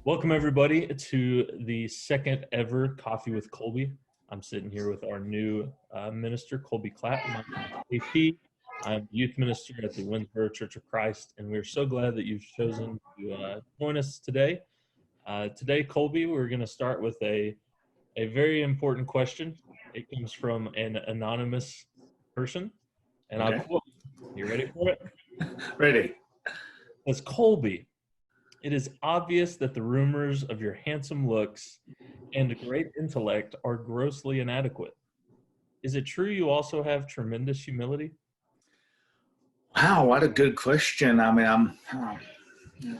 Welcome, everybody, to the second ever Coffee with Colby. I'm sitting here with our new minister, Colby Clapp. My name is AP. I'm youth minister at the Winnsboro Church of Christ, and we're so glad that you've chosen to join us today. Today, Colby, we're going to start with a very important question. It comes from an anonymous person, and I'll quote. You ready for it? Ready. It's Colby. It is obvious that the rumors of your handsome looks and great intellect are grossly inadequate. Is it true you also have tremendous humility? Wow, what a good question. I mean,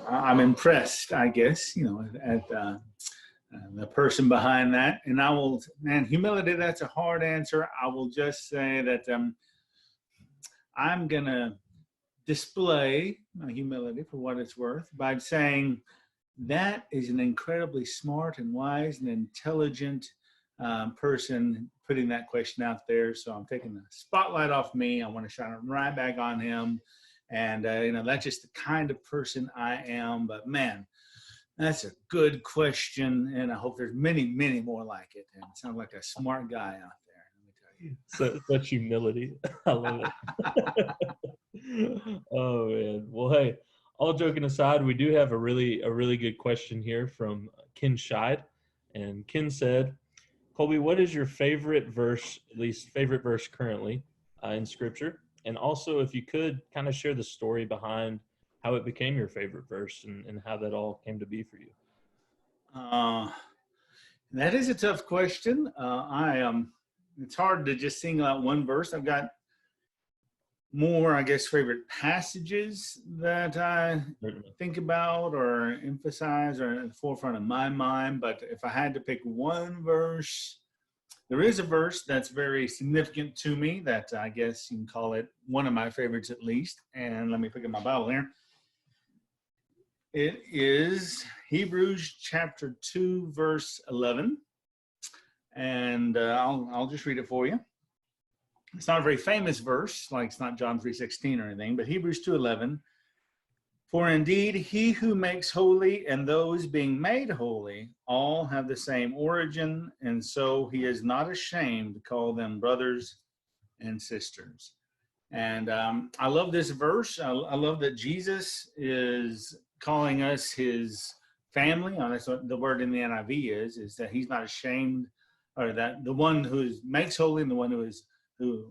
I'm impressed, I guess, at the person behind that. And I will, man, humility, that's a hard answer. I will just say that I'm going to display my humility for what it's worth by saying that is an incredibly smart and wise and intelligent person putting that question out there. So I'm taking the spotlight off me. I want to shine it right back on him. And, that's just the kind of person I am. But, man, that's a good question. And I hope there's many, many more like it. And it sounds like a smart guy out there. Let me tell you. Such humility. I love it. Oh, man. Well, hey, all joking aside, we do have a really good question here from Ken Scheid. And Ken said, Colby, what is your favorite verse, at least favorite verse currently in Scripture? And also, if you could kind of share the story behind how it became your favorite verse and how that all came to be for you. That is a tough question. It's hard to just single out one verse. I've got more, I guess, favorite passages that I think about or emphasize or at the forefront of my mind. But if I had to pick one verse, there is a verse that's very significant to me that I guess you can call it one of my favorites at least. And let me pick up my Bible here. It is Hebrews chapter 2, verse 11. And I'll just read it for you. It's not a very famous verse, like it's not John 3:16 or anything, but Hebrews 2:11. For indeed, he who makes holy and those being made holy all have the same origin, and so he is not ashamed to call them brothers and sisters. And I love this verse. I love that Jesus is calling us his family. That's what the word in the NIV is that he's not ashamed, or that the one who makes holy and the one the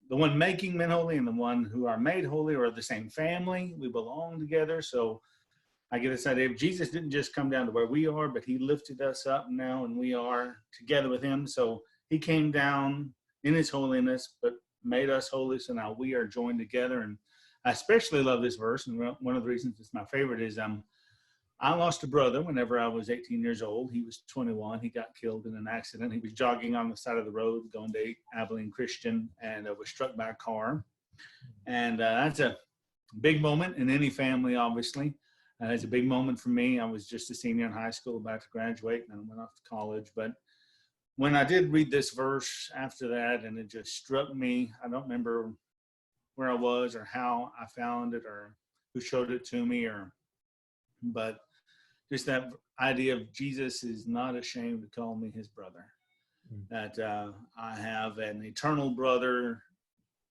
one making men holy and the one who are made holy are the same family. We belong together. So I get this idea of Jesus didn't just come down to where we are, but he lifted us up now and we are together with him. So he came down in his holiness, but made us holy. So now we are joined together. And I especially love this verse. And one of the reasons it's my favorite is I lost a brother whenever I was 18 years old. He was 21. He got killed in an accident. He was jogging on the side of the road going to Abilene Christian and was struck by a car. And that's a big moment in any family, obviously. It's a big moment for me. I was just a senior in high school, about to graduate, and I went off to college. But when I did read this verse after that, and it just struck me, I don't remember where I was or how I found it or who showed it to me, but just that idea of Jesus is not ashamed to call me his brother. That I have an eternal brother.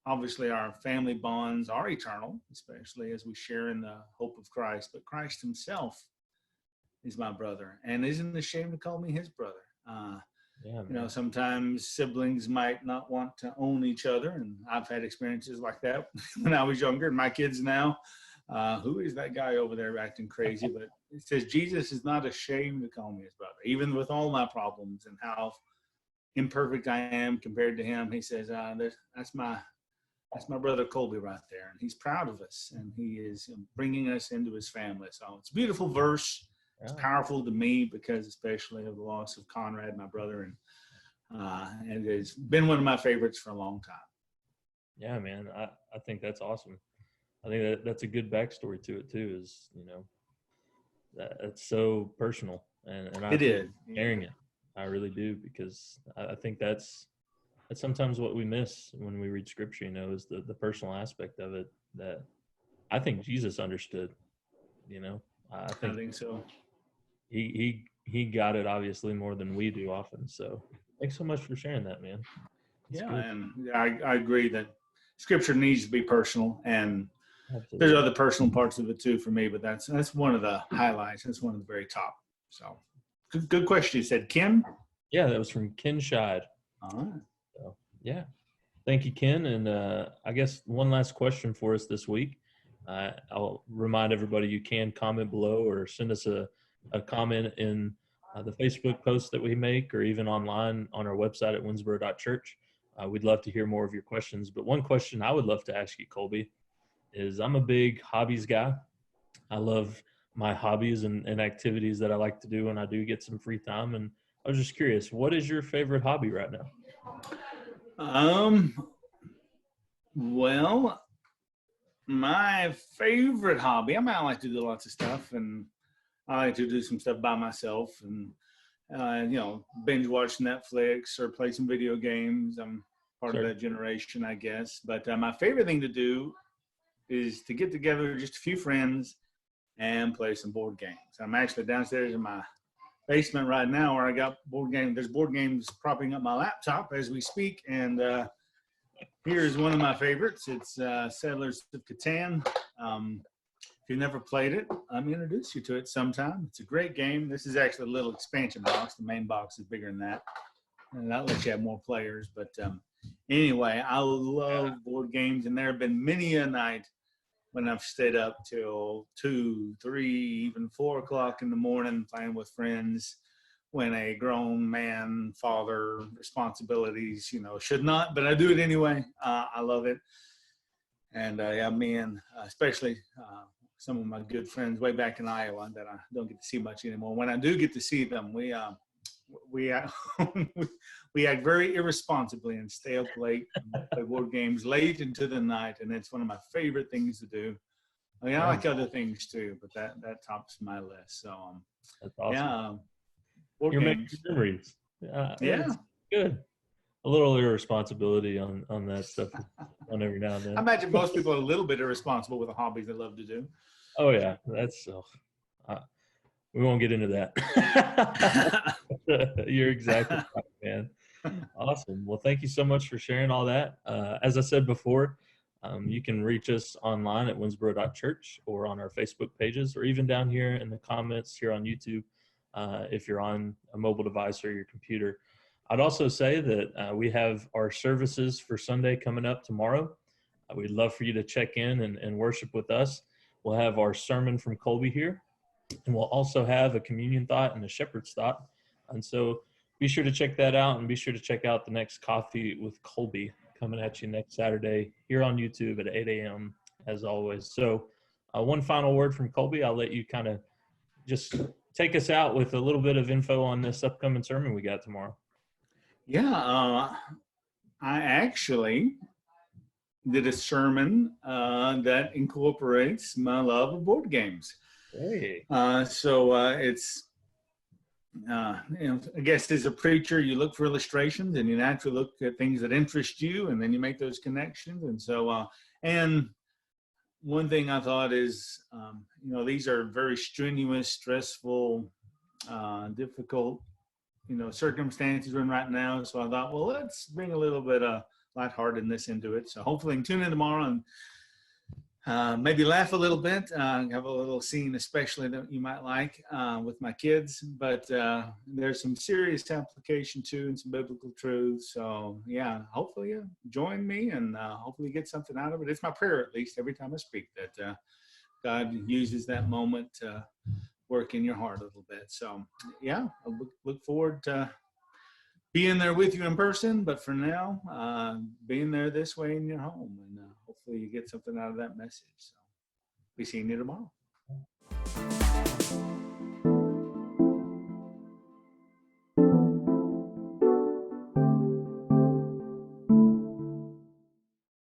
Obviously, our family bonds are eternal, especially as we share in the hope of Christ. But Christ himself is my brother and isn't ashamed to call me his brother. Sometimes siblings might not want to own each other. And I've had experiences like that when I was younger. And my kids now, who is that guy over there acting crazy? But it says Jesus is not ashamed to call me his brother, even with all my problems and how imperfect I am compared to him. He says, that's my brother Colby right there. And he's proud of us and he is bringing us into his family. So it's a beautiful verse. It's powerful to me because especially of the loss of Conrad, my brother. And it has been one of my favorites for a long time. Yeah, man. I think that's awesome. I think that's a good backstory to it too. Is that it's so personal, and I is sharing it. I really do because I think that's sometimes what we miss when we read Scripture. Is the personal aspect of it that I think Jesus understood. I think so. he got it obviously more than we do often. So thanks so much for sharing that, man. That's Yeah, good. and I agree that Scripture needs to be personal, and Absolutely. there's other personal parts of it too for me, but that's one of the highlights. That's one of the very top. So, good question. You said Ken? Yeah, that was from Ken Scheid. All right. So, yeah. Thank you, Ken. And I guess one last question for us this week. I'll remind everybody you can comment below or send us a comment in the Facebook post that we make, or even online on our website at Winnsboro.church. We'd love to hear more of your questions. But one question I would love to ask you, Colby, is I'm a big hobbies guy. I love my hobbies and activities that I like to do when I do get some free time. And I was just curious, what is your favorite hobby right now? Well, my favorite hobby, I like to do lots of stuff, and I like to do some stuff by myself, and binge watch Netflix or play some video games. I'm part of that generation, I guess. But my favorite thing to do is to get together with just a few friends and play some board games. I'm actually downstairs in my basement right now where I got board games. There's board games propping up my laptop as we speak, and here's one of my favorites. It's Settlers of Catan. If you've never played it, I'm going to introduce you to it sometime. It's a great game. This is actually a little expansion box. The main box is bigger than that, and that lets you have more players. But anyway, I love board games, and there have been many a night when I've stayed up till 2, 3, even 4 o'clock in the morning playing with friends, when a grown man, father, responsibilities, should not, but I do it anyway. I love it. And me and especially some of my good friends way back in Iowa that I don't get to see much anymore. When I do get to see them, we act very irresponsibly and stay up late and play board games late into the night, and it's one of my favorite things to do. I mean, I like other things too, but that tops my list. So that's awesome. Yeah, board You're games. making memories. Yeah, good. A little irresponsibility on that stuff on every now and then. I imagine most people are a little bit irresponsible with the hobbies they love to do. Oh yeah, that's we won't get into that. You're exactly right, man. Awesome. Well, thank you so much for sharing all that. As I said before, you can reach us online at Winnsboro.church or on our Facebook pages, or even down here in the comments here on YouTube if you're on a mobile device or your computer. I'd also say that we have our services for Sunday coming up tomorrow. We'd love for you to check in and worship with us. We'll have our sermon from Colby here, and we'll also have a communion thought and a shepherd's thought. And so be sure to check that out, and be sure to check out the next Coffee with Colby coming at you next Saturday here on YouTube at 8 a.m. as always. So one final word from Colby. I'll let you kind of just take us out with a little bit of info on this upcoming sermon we got tomorrow. Yeah, I actually did a sermon that incorporates my love of board games. Hey. It's I guess as a preacher, you look for illustrations and you naturally look at things that interest you, and then you make those connections. And so, and one thing I thought is, these are very strenuous, stressful, difficult, circumstances we're in right now. So I thought, well, let's bring a little bit of lightheartedness into it. So hopefully you can tune in tomorrow and maybe laugh a little bit, have a little scene especially that you might like with my kids, but there's some serious application too and some biblical truths. So yeah, hopefully you join me and hopefully you get something out of it. It's my prayer, at least every time I speak, that God uses that moment to work in your heart a little bit. So yeah, I look forward to being there with you in person, but for now, being there this way in your home, and hopefully you get something out of that message. So be seeing you tomorrow.